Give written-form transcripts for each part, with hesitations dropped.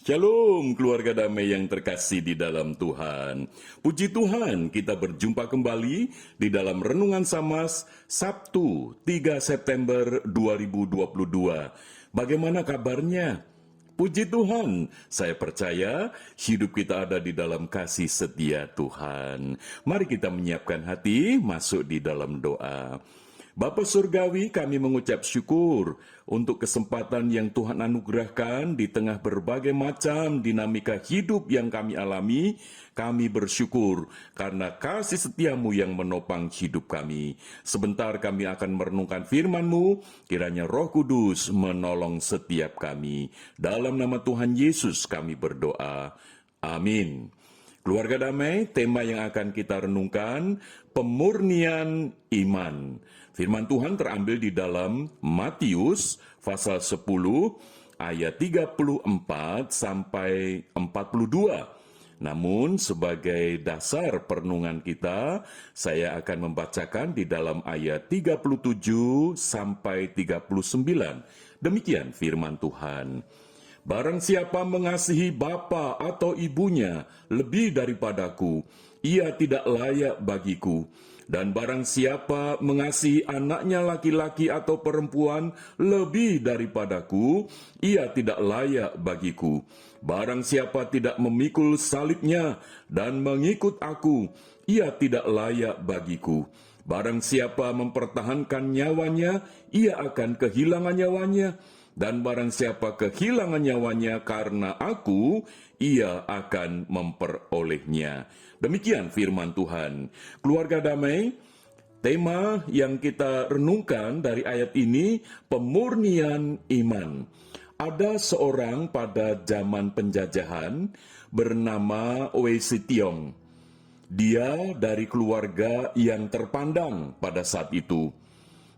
Shalom keluarga damai yang terkasih di dalam Tuhan. Puji Tuhan, kita berjumpa kembali di dalam Renungan Samas Sabtu 3 September 2022. Bagaimana kabarnya? Puji Tuhan, saya percaya hidup kita ada di dalam kasih setia Tuhan. Mari kita menyiapkan hati masuk di dalam doa. Bapa Surgawi, kami mengucap syukur untuk kesempatan yang Tuhan anugerahkan di tengah berbagai macam dinamika hidup yang kami alami. Kami bersyukur karena kasih setiamu yang menopang hidup kami. Sebentar kami akan merenungkan firman-Mu, kiranya Roh Kudus menolong setiap kami. Dalam nama Tuhan Yesus kami berdoa. Amin. Keluarga damai, tema yang akan kita renungkan, pemurnian iman. Firman Tuhan terambil di dalam Matius pasal 10 ayat 34 sampai 42. Namun sebagai dasar perenungan kita, saya akan membacakan di dalam ayat 37 sampai 39. Demikian firman Tuhan. Barang siapa mengasihi bapa atau ibunya lebih daripadaku, ia tidak layak bagiku. Dan barang siapa mengasihi anaknya laki-laki atau perempuan lebih daripadaku, ia tidak layak bagiku. Barang siapa tidak memikul salibnya dan mengikut aku, ia tidak layak bagiku. Barang siapa mempertahankan nyawanya, ia akan kehilangan nyawanya. Dan barang siapa kehilangan nyawanya karena aku, ia akan memperolehnya. Demikian firman Tuhan. Keluarga damai, tema yang kita renungkan dari ayat ini, pemurnian iman. Ada seorang pada zaman penjajahan bernama Owe Sitiong. Dia dari keluarga yang terpandang pada saat itu.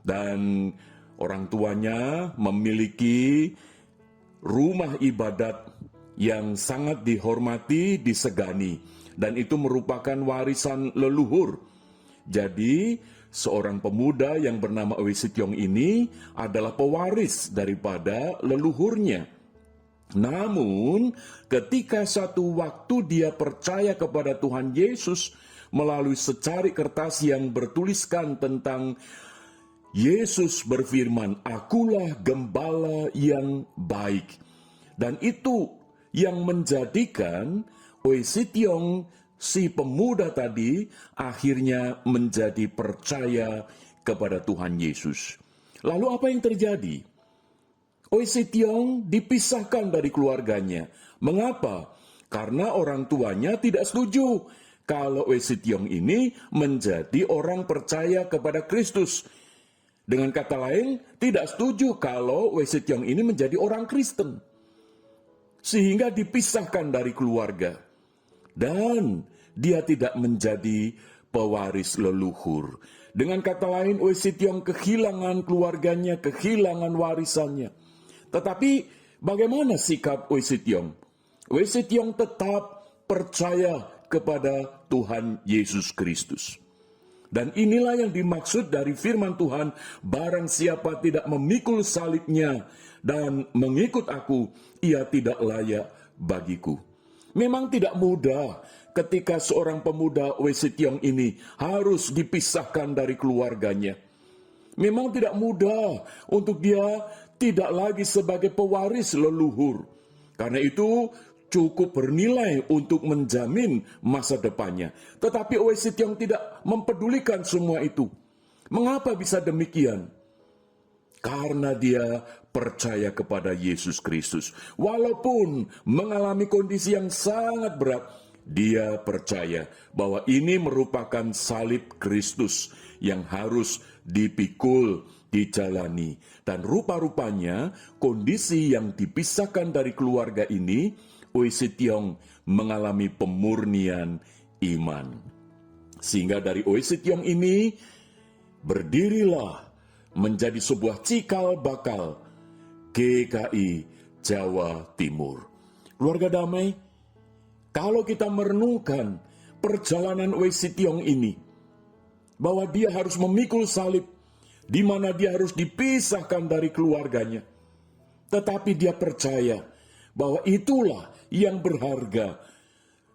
Dan orang tuanya memiliki rumah ibadat yang sangat dihormati, disegani, dan itu merupakan warisan leluhur. Jadi, seorang pemuda yang bernama Owe Sitiong ini adalah pewaris daripada leluhurnya. Namun, ketika satu waktu dia percaya kepada Tuhan Yesus melalui secari kertas yang bertuliskan tentang Yesus berfirman, "Akulah gembala yang baik." Dan itu yang menjadikan Owe Sitiong, si pemuda tadi, akhirnya menjadi percaya kepada Tuhan Yesus. Lalu apa yang terjadi? Owe Sitiong dipisahkan dari keluarganya. Mengapa? Karena orang tuanya tidak setuju kalau Owe Sitiong ini menjadi orang percaya kepada Kristus. Dengan kata lain, tidak setuju kalau Owe Sitiong ini menjadi orang Kristen. Sehingga dipisahkan dari keluarga. Dan dia tidak menjadi pewaris leluhur. Dengan kata lain, Owe Sitiong kehilangan keluarganya, kehilangan warisannya. Tetapi bagaimana sikap Owe Sitiong? Owe Sitiong tetap percaya kepada Tuhan Yesus Kristus. Dan inilah yang dimaksud dari firman Tuhan, barang siapa tidak memikul salibnya dan mengikut aku, ia tidak layak bagiku. Memang tidak mudah ketika seorang pemuda Owe Sitiong ini harus dipisahkan dari keluarganya. Memang tidak mudah untuk dia tidak lagi sebagai pewaris leluhur. Karena itu cukup bernilai untuk menjamin masa depannya. Tetapi Owe Sitiong tidak mempedulikan semua itu. Mengapa bisa demikian? Karena dia percaya kepada Yesus Kristus. Walaupun mengalami kondisi yang sangat berat, dia percaya bahwa ini merupakan salib Kristus yang harus dipikul, dijalani. Dan rupa-rupanya kondisi yang dipisahkan dari keluarga ini, Owe Sitiong mengalami pemurnian iman. Sehingga dari Owe Sitiong ini berdirilah menjadi sebuah cikal bakal GKI Jawa Timur. Keluarga damai, kalau kita merenungkan perjalanan Owe Sitiong ini, bahwa dia harus memikul salib, di mana dia harus dipisahkan dari keluarganya. Tetapi dia percaya bahwa itulah yang berharga.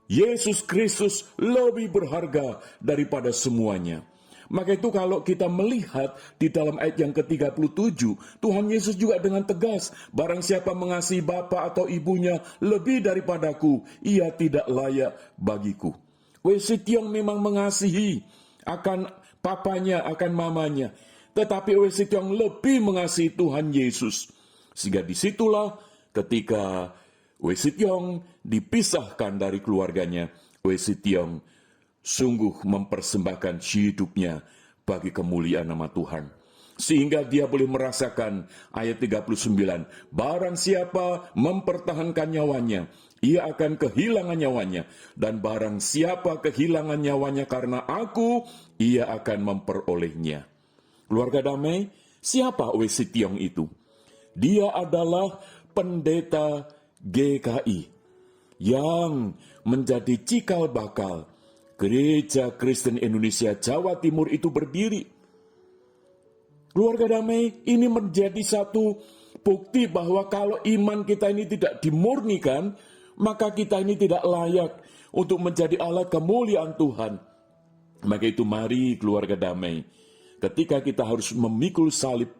Yesus Kristus lebih berharga daripada semuanya. Maka itu kalau kita melihat di dalam ayat yang ke-37, Tuhan Yesus juga dengan tegas, barang siapa mengasihi bapa atau ibunya lebih daripadaku, ia tidak layak bagiku. Wesi Tiong memang mengasihi akan papanya, akan mamanya, tetapi Wesi Tiong lebih mengasihi Tuhan Yesus. Sehingga disitulah ketika Wesi Tiong dipisahkan dari keluarganya, Wesi Tiong sungguh mempersembahkan hidupnya bagi kemuliaan nama Tuhan. Sehingga dia boleh merasakan ayat 39, barang siapa mempertahankan nyawanya, ia akan kehilangan nyawanya. Dan barang siapa kehilangan nyawanya karena aku, ia akan memperolehnya. Keluarga damai, siapa Wesi Tiong itu? Dia adalah pendeta GKI yang menjadi cikal bakal Gereja Kristen Indonesia Jawa Timur itu berdiri. Keluarga damai, ini menjadi satu bukti bahwa kalau iman kita ini tidak dimurnikan, maka kita ini tidak layak untuk menjadi alat kemuliaan Tuhan. Maka itu mari keluarga damai, ketika kita harus memikul salib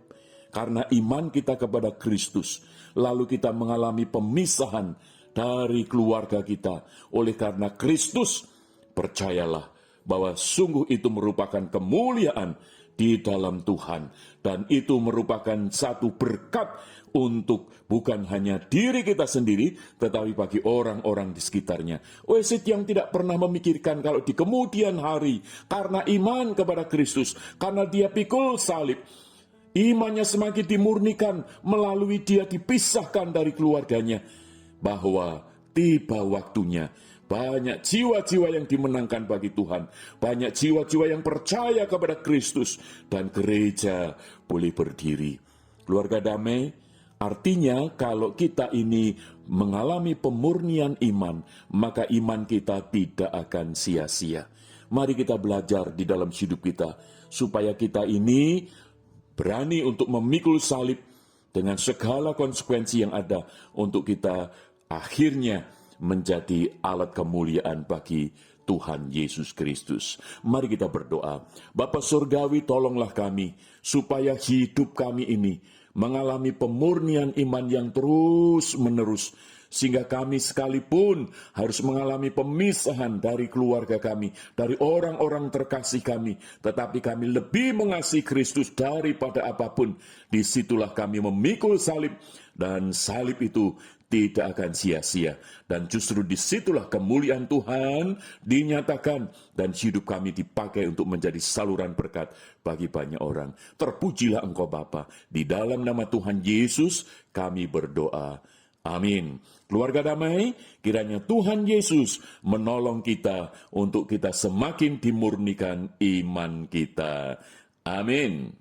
karena iman kita kepada Kristus, lalu kita mengalami pemisahan dari keluarga kita oleh karena Kristus, percayalah bahwa sungguh itu merupakan kemuliaan di dalam Tuhan. Dan itu merupakan satu berkat untuk bukan hanya diri kita sendiri, tetapi bagi orang-orang di sekitarnya. Wesit yang tidak pernah memikirkan kalau di kemudian hari, karena iman kepada Kristus, karena dia pikul salib, imannya semakin dimurnikan melalui dia dipisahkan dari keluarganya, bahwa tiba waktunya banyak jiwa-jiwa yang dimenangkan bagi Tuhan, banyak jiwa-jiwa yang percaya kepada Kristus, dan gereja boleh berdiri. Keluarga damai, artinya kalau kita ini mengalami pemurnian iman, maka iman kita tidak akan sia-sia. Mari kita belajar di dalam hidup kita, supaya kita ini berani untuk memikul salib dengan segala konsekuensi yang ada, untuk kita akhirnya menjadi alat kemuliaan bagi Tuhan Yesus Kristus. Mari kita berdoa. Bapa Surgawi, tolonglah kami supaya hidup kami ini mengalami pemurnian iman yang terus menerus, sehingga kami sekalipun harus mengalami pemisahan dari keluarga kami, dari orang-orang terkasih kami, tetapi kami lebih mengasihi Kristus daripada apapun. Disitulah kami memikul salib, dan salib itu tidak akan sia-sia. Dan justru disitulah kemuliaan Tuhan dinyatakan, dan hidup kami dipakai untuk menjadi saluran berkat bagi banyak orang. Terpujilah Engkau Bapa. Di dalam nama Tuhan Yesus kami berdoa. Amin. Keluarga damai, kiranya Tuhan Yesus menolong kita untuk kita semakin dimurnikan iman kita. Amin.